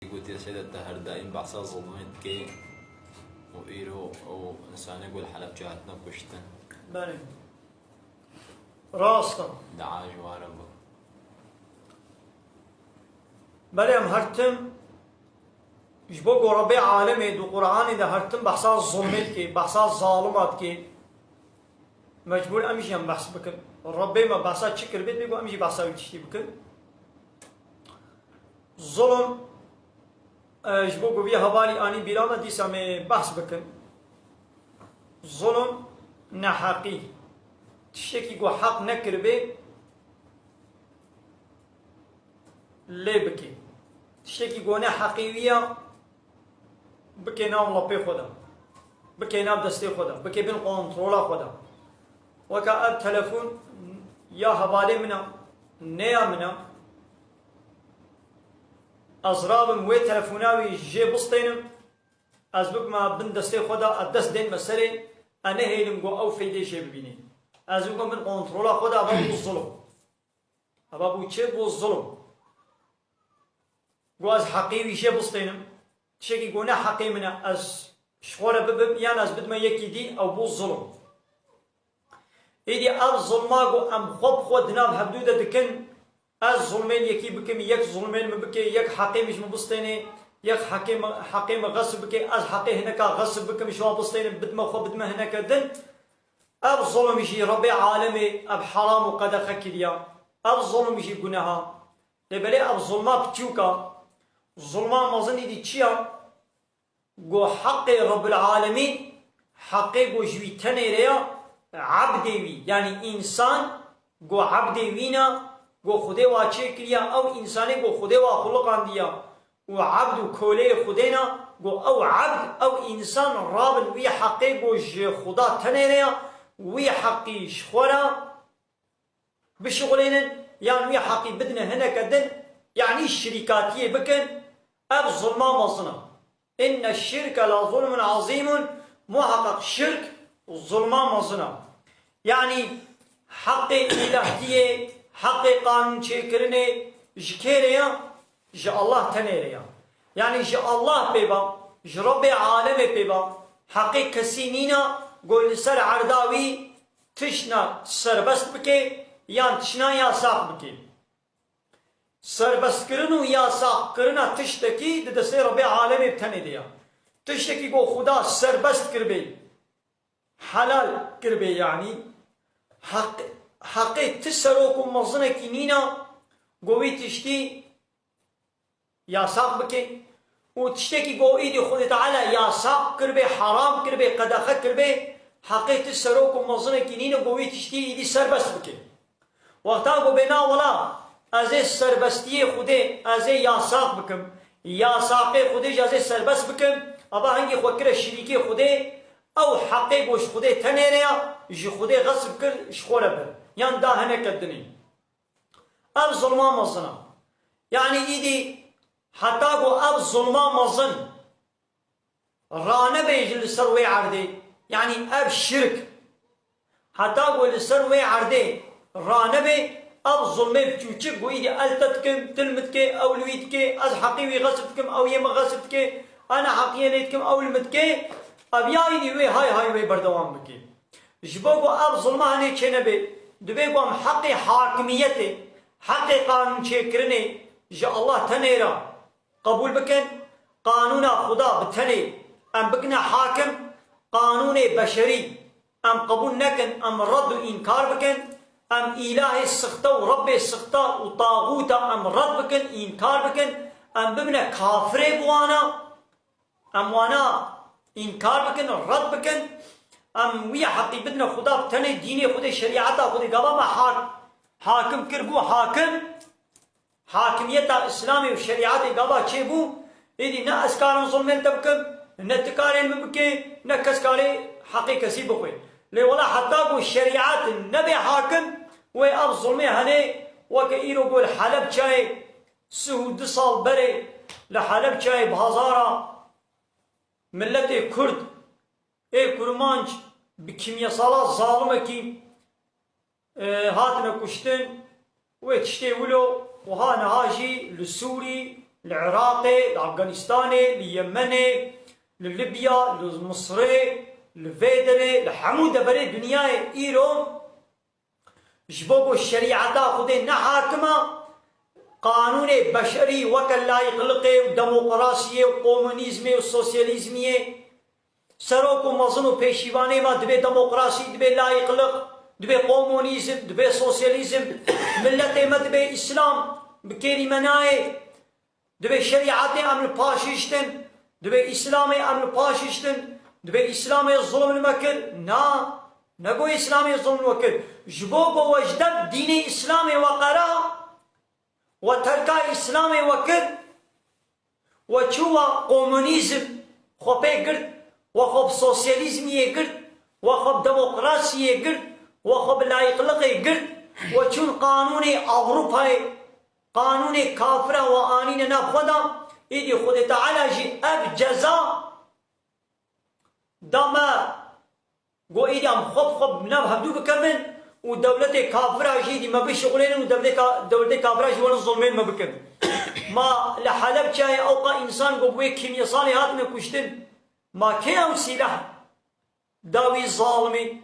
قلت يا سيدة الدهر دائم بحثا ظلمت كي وإيرو أو إنسان يقول حلب جهتنا كشتن بله راستا دعا جوارا بو بله هم هرتم جبو ربي عالمي دو قرآن ده هرتم بحثا ظلمت كي بحثا ظالمات كي مجبور أمشي هم بحث بكم ربي ما بحثا شكر بيت بيقو أمشي بحثا ويتشتي بكم ظلم جبو قوي هوالي آني بيرانا ديسا میں بحث بكم ظلم نحقي تشتكي قو حق نكر بي لي بكي تشتكي قو نحقيوية بكي نام لبي خدا بكي نام دستي خدا بكي بين قنطرولا خدا وكا اب تلفون يا هوالي منا نيا منا أزرابم وي تلفوناوي جي بسطينم از بك ما بن دستي خدا الدست دين مسألة أنا هيلم جو أو فيدي شيء ببيني از بكم من كنترولا خدا أبا بو الظلم أبا بو چه بو الظلم جو از حقيوي شيء بسطينم تشكي جو نا حقي منا از شخورة ببب يعني از بد ما يكي دي أو بو الظلم إيدي أب ظلما جو أم خود ناب حدودة دكن از ظلمين يكي بكم يك ظلمين مبكي يك حقي مش مبسطيني يك حقي غصب بكي از حقي هناك غصب بكم شو مبسطيني بدما خو بدما هناك دن اب ظلم يجي ربي عالمي اب حرام وقد خكريا اب ظلم يجي جناها لبلي اب ظلما بتيوكا ظلما مظني دي تشيا جو حق رب العالمين حقي جو جوي تنيريا عبدي يعني انسان جو عبدي وينا گو خدای واچه کریا او انسانی گو خدای وا خلقان دیا و عبد و کوله خدینا گو او عبد او انسان رابن وی حقی گو خدا تنیریا وی حقی شخورا بشغلين يعني وی حقی بدنا هنا كدن يعني الشركاتية بكن اب ظلما مصنع ان الشرك لظلم عظيم محقق شرك ظلما مصنع يعني حق الهية حق قانون چه جكيريا جا الله تنيريا يعني جا الله بيبا جا رب عالم بيبا حق كسينينا قول سر عرداوي تشنا سربست بكي يان تشنا يا ساق بكي سربست كرنو يا ساق كرنا تشتكي دسي رب عالم بتنيريا تشتكي قو خدا سربست كربي حلال كربي يعني حقي تسروكم مظنة كنينا قوي تشتي يا ساق بكي وتشتكي قوي دي خذ تعالى يا ساق كربي حرام كربي قدخة كربي حقي تسروكم مظنة كنينا قوي تشتي دي سربست بكي وقتا قو بنا ولا ازي سربستي خذي ازي يا ساق بكم يا ساقي خذي جازي سربست بكم ابا هنگي خوكرة شريكي خذي او حقي قوش خذي تنيريا جي خذي غصب كر شخورة بر يعني دا هناك الدنيا اب ظلما مظنا يعني ايدي حتى قو اب ظلما مظن رانا بيجي لسروي عردي يعني اب شرك حتى قو لسروي عردي رانا بي اب ظلمي بتوچك قو ايدي التتكم تلمتك او لويتك از حقيوي غصبتكم او يما غصبتك انا حقيا ليتكم او لمتك اب يا ايدي وي هاي وي بردوام بكي جبوكو اب ظلما هني چه نبي دبيكم حق حاكميته حق قانون شكرني جاء الله تنيرا قبول بكن قانون خدا بتني ام بكنا حاكم قانون بشري ام قبول نكن ام رد انكار بكن ام اله السخطة ورب السخطة وطاغوت ام رد بكن انكار بكن ام بمنا كافر بوانا ام وانا انكار بكن رد بكن ام ويا حقي بدنا خدا بتني ديني خدا شريعتا خدا قبا ما حاكم كربو حاكميتا اسلامي وشريعتي قبا تشيبو ايدي نا اسكارن ظلمين تبكم نا تكارين مبكي نا كسكاري حقي كسي بخوي لي ولا حتى قو الشريعات النبي حاكم وي اب ظلمي هني وكايرو قول حلب شاي سهود صال بري لحلب شاي بهزارة ملتي كرد اي كرمانج بكيمياسالا ظالمة كي هاتنا كشتن ويتشتي ولو وهانا هاجي للسوري العراق، لأفغانستان، ليمن، لليبيا، لمصر، لفيدر، لحمود بري دنيا إيرو جبوكو الشريعة خذ نحاكمة قانون بشري وكل لا يقلقه وديمقراطية وكومونيزمي وسوسياليزمي سروكو مظنو بيشيواني ما دبي ديمقراطي دبي لا يقلق دبي كومونيزم دبي سوسياليزم ملتي ما دبي إسلام بكيري مناي دبي شريعتي أمن باشيشتن دبي إسلامي أمن باشيشتن دبي إسلامي الظلم المكر نقو إسلامي الظلم المكر جبوكو وجدب ديني إسلامي وقرا وتركا إسلامي وكر وشوا كومونيزم خوبي قرد وخوب سوسياليزم يقرد وخوب ديمقراطي يقرد وخوب لا يقلق يقرد وشون قانوني أوروباي قانوني كافرة وآنين نخدا إيدي خود تعالى جي أب جزاء داما قو إيدي أم خوب منام هبدو بكرمن ودولة كافرة جيدي ما بشغلين ودولة كافرة جي ونظلمين ما بكرمن ما لحلب جاي أوقع إنسان قو بوي كيميصاني هات من كشتن ما كان سلاح داوي ظالمي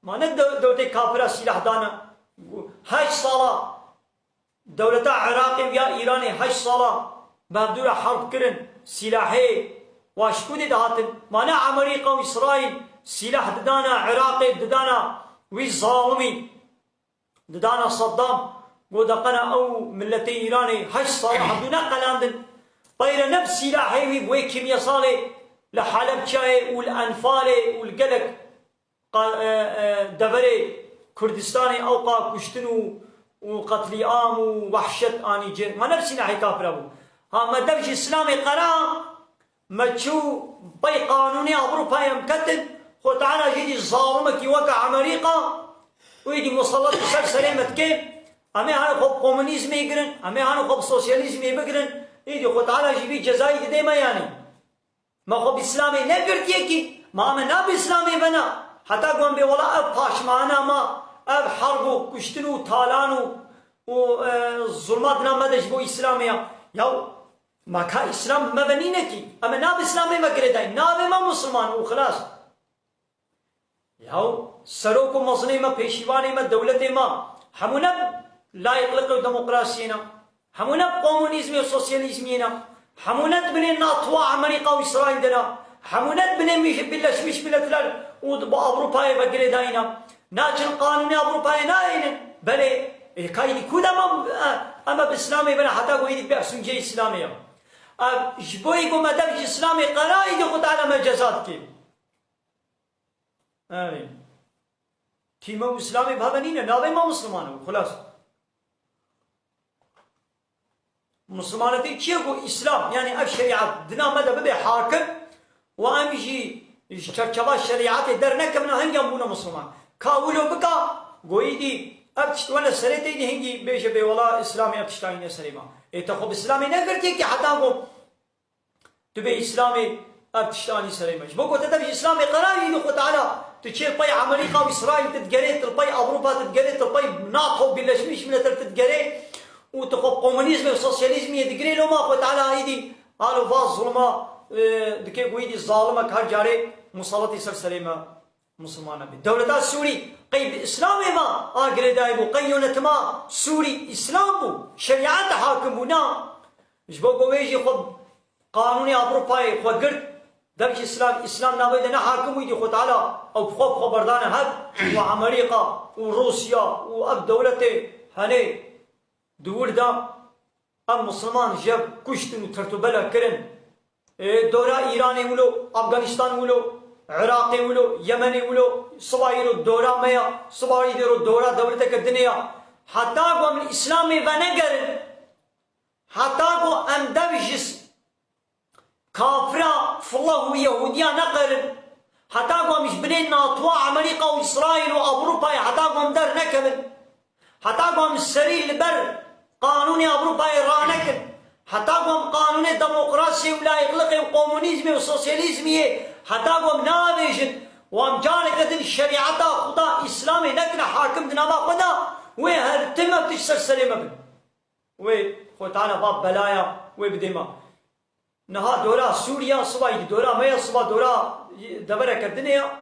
ما ند دولة كافرة سلاح دانا هاي صلاة دولة عراق ويا إيراني هاي صلاة مبدولة حرب كرن سلاحي واشكود دهاتن مانا أمريكا وإسرائيل سلاح ددانا عراقي ددانا وي ظالمي ددانا صدام ودقنا أو ملتي إيراني هاي صلاة مبدونا قلاندن طير نفس سلاحي وي كيميا صالي لحلب شاي والأنفال والقلق دبري كردستاني أوقع كشتنو وقتل عام ووحشة آني جن ما نفسي ناحي كافر أبو ها ما دبش إسلامي قرار ما تشو بي قانوني أوروبا يمكتن خو تعالى جيدي ظالمك يوقع أمريكا ويدي مسلط سلسلة كيف أمي هانو خوب كومونيزم يقرن أمي هانو خوب سوسياليزم يبقرن يدي خو تعالى جيبي جزائي دي ما يعني ما خوب إسلامي نقرت يكي ما أمنا بإسلامي بنا حتى قوم بي والله أب باش معنا ما أب حربو كشتنو تالانو وظلماتنا ما دجبو إسلامية يو ما كا إسلام مبني نكي أما ناب إسلامي ما قرداي ناب ما مسلمان وخلاص يو سروكو مظلمي ما بيشيواني ما دولتي ما همونا لا يطلقوا ديمقراطينا همونا كومونيزم وسوسياليزمينا همونا بني ناطوا أمريكا وإسرائيل دنا همونا بني مش بلاد وأوروبا بقرداينا ناجن قانون أوروبا ناين بلي كايدي كودا أما بإسلامي بنا حتى قويدي بأحسن جي إسلامية جبوي قوم أدب إسلامي قرائد خد على مجازات كي آمين كيما إسلامي بهبنينا ناوي ما مسلمانه خلاص مسلمانتي كيف إسلام يعني الشريعة دنا مدى بدي حاكم وأمشي شرشبا الشريعات درنك من هنجم بونا مسلمان كاولو بكا قويدي أبتشت ولا سريتي دي هنجي بيش بي والله إسلامي أبتشتاين سريما تخب إسلامي نقرتي كي حتى قوم تبي إسلامي أبتشتاني سريما بوكو تتبي إسلامي قراري يدخل تعالى تشيل باي أمريكا وإسرائيل تتقري تلباي أوروبا تتقري تلباي ناطو باللشميش من تتقري وتخب كومونيزم وسوسياليزم يتقري لو ما خد على هيدي قالوا فاز ظلمة دكي قويدي الظالمة كهر جاري مسلطي سلسليما مسلمان بي دولتا سوري قيب إسلامي ما آقري دايبو قيونت ما سوري إسلام بو شريعات حاكم بو نا جبو قويجي خد قانوني أوروباي خد قرد دبش إسلام نابد نا حاكم ويدي خد على أو بخوب خبردان هد وأمريكا وروسيا وأب دولتي هني دور دا أم مسلمان جب كشتن وترتبلا كرن دورا إيراني ولو أفغانستان ولو عراقي ولو يمني ولو صبايرو دورا ميا صبايرو دورا دولتك الدنيا حتى قوم الإسلامي ونقر حتى قوم أندبجس كافرة فالله ويهوديا نقر حتى قوم مش بنين ناطوا أمريكا وإسرائيل وأوروبا حتى قوم در نكمل حتى قوم السرير البر قانوني أوروبا رانكر حتى قوم قانون الديمقراطي ولا يغلق وكومونيزمي وسوسياليزمي حتى قوم نابجن وام جانك الشريعة خدا إسلامي نكنا حاكم دنابا خدا وهرتمة بتشسر سليمة بن وي خو تعالى باب بلايا وبدما نها دورا سوريا صبا دورا ما صبا دورا دبره كردنيا